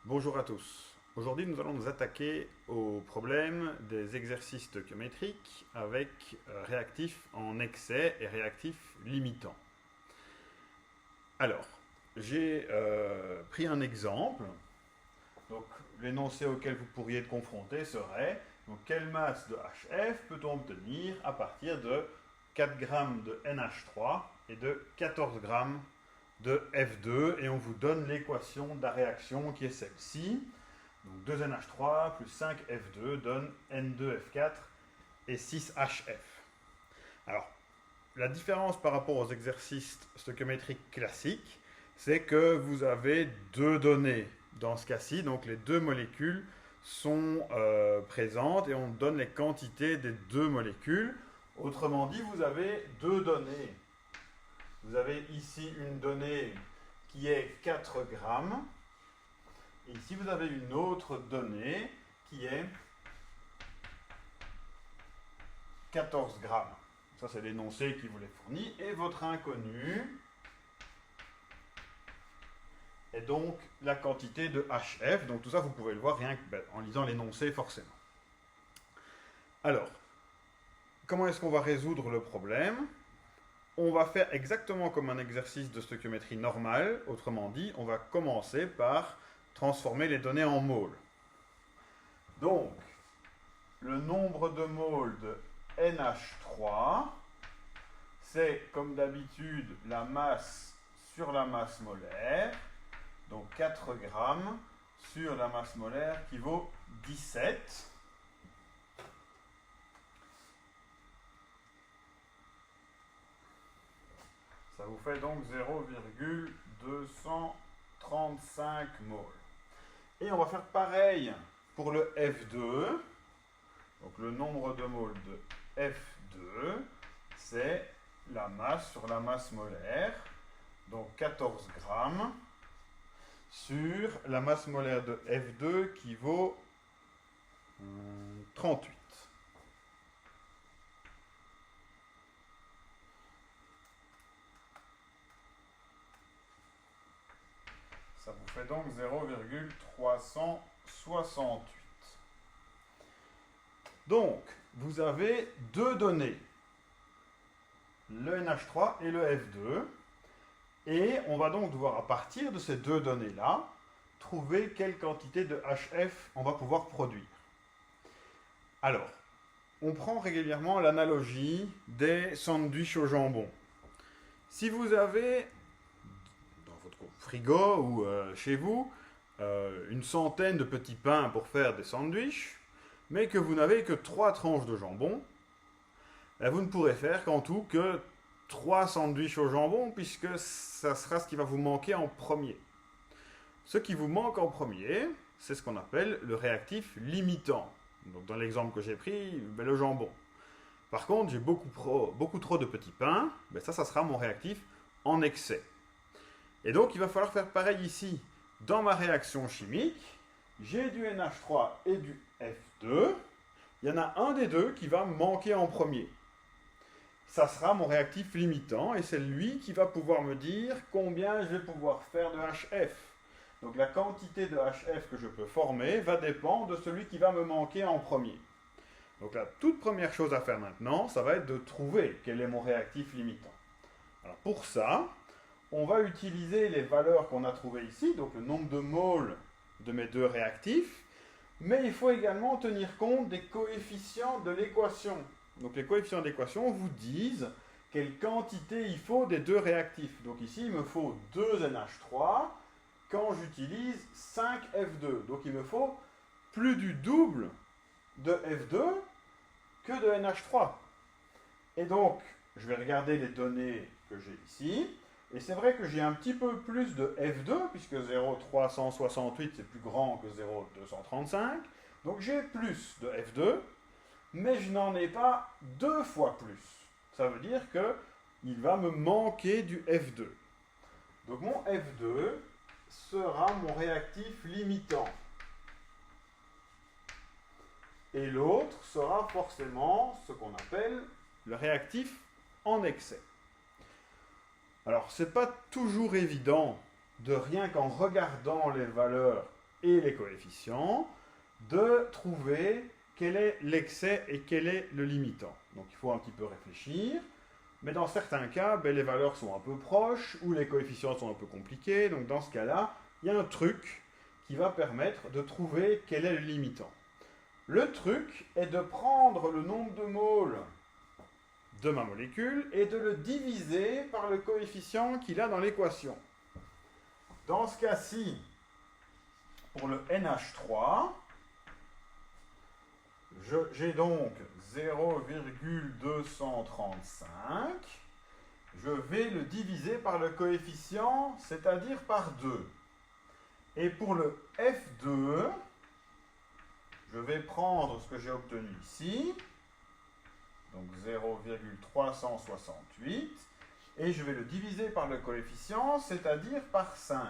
Bonjour à tous. Aujourd'hui, nous allons nous attaquer au problème des exercices stoichiométriques avec réactifs en excès et réactifs limitants. Alors, j'ai pris un exemple. Donc, l'énoncé auquel vous pourriez être confronté serait donc, quelle masse de HF peut-on obtenir à partir de 4 g de NH3 et de 14 g de F2 et on vous donne l'équation de la réaction qui est celle-ci. Donc 2NH3 plus 5F2 donne N2F4 et 6HF. Alors, la différence par rapport aux exercices stoichiométriques classiques, c'est que vous avez deux données dans ce cas-ci, donc les deux molécules sont présentes et on donne les quantités des deux molécules. Autrement dit, vous avez deux données. Vous avez ici une donnée qui est 4 grammes. Et ici, vous avez une autre donnée qui est 14 grammes. Ça, c'est l'énoncé qui vous les fournit. Et votre inconnu est donc la quantité de HF. Donc tout ça, vous pouvez le voir rien qu'en lisant l'énoncé, forcément. Alors, comment est-ce qu'on va résoudre le problème? On va faire exactement comme un exercice de stoichiométrie normale. Autrement dit, on va commencer par transformer les données en moles. Donc, le nombre de moles de NH3, c'est comme d'habitude la masse sur la masse molaire. Donc 4 grammes sur la masse molaire qui vaut 17. Ça vous fait donc 0,235 moles. Et on va faire pareil pour le F2. Donc le nombre de moles de F2, c'est la masse sur la masse molaire. Donc 14 grammes sur la masse molaire de F2 qui vaut 38. Ça vous fait donc 0,368. Donc, vous avez deux données, le NH3 et le F2, et on va donc devoir, à partir de ces deux données-là, trouver quelle quantité de HF on va pouvoir produire. Alors, on prend régulièrement l'analogie des sandwichs au jambon. Si vous avez dans votre frigo ou chez vous une centaine de petits pains pour faire des sandwichs, mais que vous n'avez que 3 tranches de jambon, vous ne pourrez faire qu'en tout que 3 sandwichs au jambon, puisque ça sera ce qui va vous manquer en premier. Ce qui vous manque en premier, c'est ce qu'on appelle le réactif limitant. Donc dans l'exemple que j'ai pris, le jambon. Par contre, j'ai beaucoup trop de petits pains, ça sera mon réactif en excès. Et donc, il va falloir faire pareil ici. Dans ma réaction chimique, j'ai du NH3 et du F2. Il y en a un des deux qui va me manquer en premier. Ça sera mon réactif limitant et c'est lui qui va pouvoir me dire combien je vais pouvoir faire de HF. Donc la quantité de HF que je peux former va dépendre de celui qui va me manquer en premier. Donc la toute première chose à faire maintenant, ça va être de trouver quel est mon réactif limitant. Alors pour ça, on va utiliser les valeurs qu'on a trouvées ici, donc le nombre de moles de mes deux réactifs, mais il faut également tenir compte des coefficients de l'équation. Donc les coefficients d'équation vous disent quelle quantité il faut des deux réactifs. Donc ici, il me faut 2 NH3 quand j'utilise 5 F2. Donc il me faut plus du double de F2 que de NH3. Et donc, je vais regarder les données que j'ai ici. Et c'est vrai que j'ai un petit peu plus de F2, puisque 0,368 c'est plus grand que 0,235. Donc j'ai plus de F2, mais je n'en ai pas deux fois plus. Ça veut dire qu'il va me manquer du F2. Donc mon F2 sera mon réactif limitant. Et l'autre sera forcément ce qu'on appelle le réactif en excès. Alors, ce n'est pas toujours évident de rien qu'en regardant les valeurs et les coefficients, de trouver quel est l'excès et quel est le limitant. Donc il faut un petit peu réfléchir, mais dans certains cas, ben, les valeurs sont un peu proches ou les coefficients sont un peu compliqués. Donc dans ce cas-là, il y a un truc qui va permettre de trouver quel est le limitant. Le truc est de prendre le nombre de moles de ma molécule et de le diviser par le coefficient qu'il a dans l'équation. Dans ce cas-ci, pour le NH3, j'ai donc 0,235. Je vais le diviser par le coefficient, c'est-à-dire par 2. Et pour le F2, je vais prendre ce que j'ai obtenu ici, donc 0,368, et je vais le diviser par le coefficient, c'est-à-dire par 5.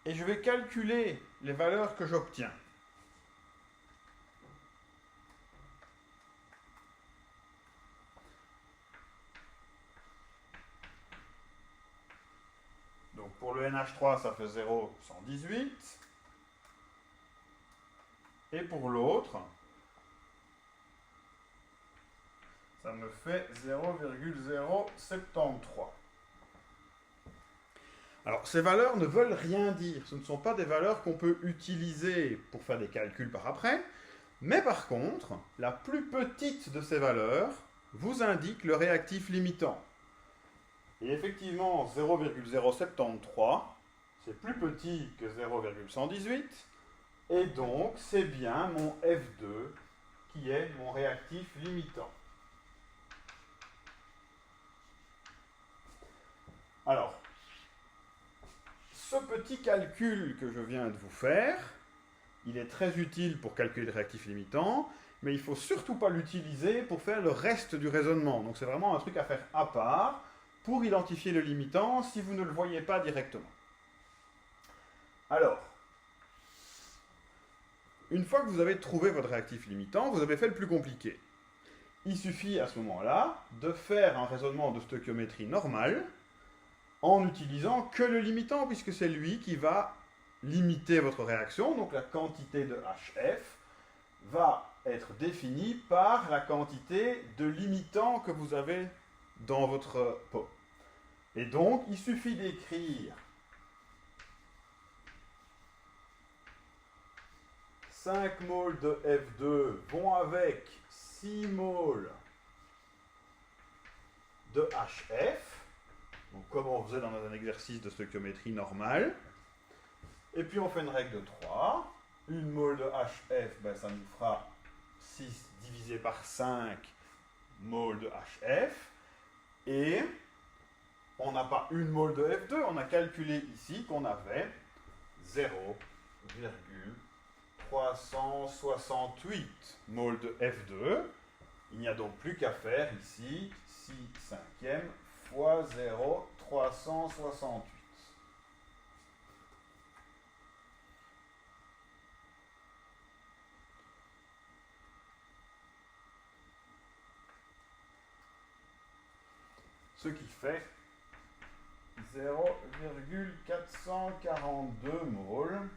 Et je vais calculer les valeurs que j'obtiens. Donc pour le NH3, ça fait 0,118. Et pour l'autre, ça me fait 0,073. Alors, ces valeurs ne veulent rien dire. Ce ne sont pas des valeurs qu'on peut utiliser pour faire des calculs par après. Mais par contre, la plus petite de ces valeurs vous indique le réactif limitant. Et effectivement, 0,073, c'est plus petit que 0,118. Et donc, c'est bien mon F2 qui est mon réactif limitant. Alors, ce petit calcul que je viens de vous faire, il est très utile pour calculer le réactif limitant, mais il ne faut surtout pas l'utiliser pour faire le reste du raisonnement. Donc c'est vraiment un truc à faire à part pour identifier le limitant si vous ne le voyez pas directement. Alors, une fois que vous avez trouvé votre réactif limitant, vous avez fait le plus compliqué. Il suffit à ce moment-là de faire un raisonnement de stoichiométrie normale en n'utilisant que le limitant, puisque c'est lui qui va limiter votre réaction. Donc la quantité de HF va être définie par la quantité de limitant que vous avez dans votre pot. Et donc, il suffit d'écrire 5 moles de F2 vont avec 6 moles de HF. Donc, comme on faisait dans un exercice de stoichiométrie normale. Et puis, on fait une règle de 3. Une mole de HF, ben, ça nous fera 6 divisé par 5 moles de HF. Et on n'a pas une mole de F2, on a calculé ici qu'on avait 0,368 moles de F2. Il n'y a donc plus qu'à faire ici 6 cinquièmes fois 0,368. Ce qui fait 0,442 moles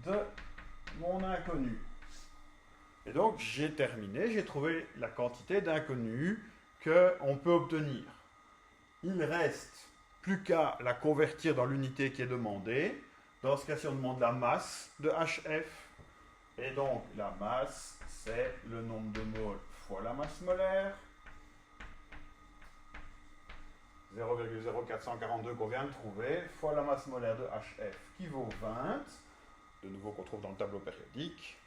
de mon inconnu. Et donc j'ai terminé, j'ai trouvé la quantité d'inconnu qu'on peut obtenir. Il reste plus qu'à la convertir dans l'unité qui est demandée. Dans ce cas-ci, on demande la masse de HF. Et donc la masse, c'est le nombre de moles fois la masse molaire. 0,0442 qu'on vient de trouver, fois la masse molaire de HF qui vaut 20, de nouveau qu'on trouve dans le tableau périodique.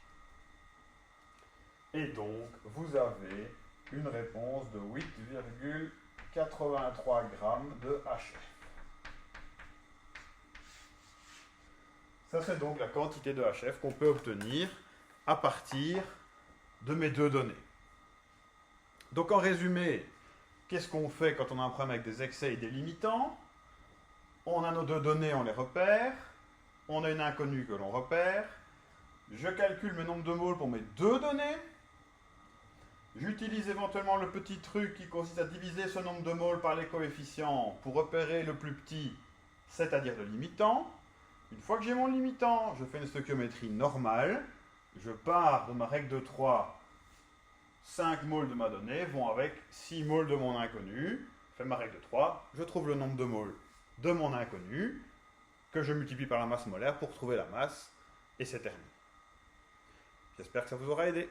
Et donc, vous avez une réponse de 8,83 grammes de HF. Ça, c'est donc la quantité de HF qu'on peut obtenir à partir de mes deux données. Donc, en résumé, qu'est-ce qu'on fait quand on a un problème avec des excès et des limitants? On a nos deux données, on les repère. On a une inconnue que l'on repère. Je calcule mes nombres de moles pour mes deux données. J'utilise éventuellement le petit truc qui consiste à diviser ce nombre de moles par les coefficients pour repérer le plus petit, c'est-à-dire le limitant. Une fois que j'ai mon limitant, je fais une stoichiométrie normale. Je pars de ma règle de 3. 5 moles de ma donnée vont avec 6 moles de mon inconnu. Je fais ma règle de 3. Je trouve le nombre de moles de mon inconnu que je multiplie par la masse molaire pour trouver la masse. Et c'est terminé. J'espère que ça vous aura aidé.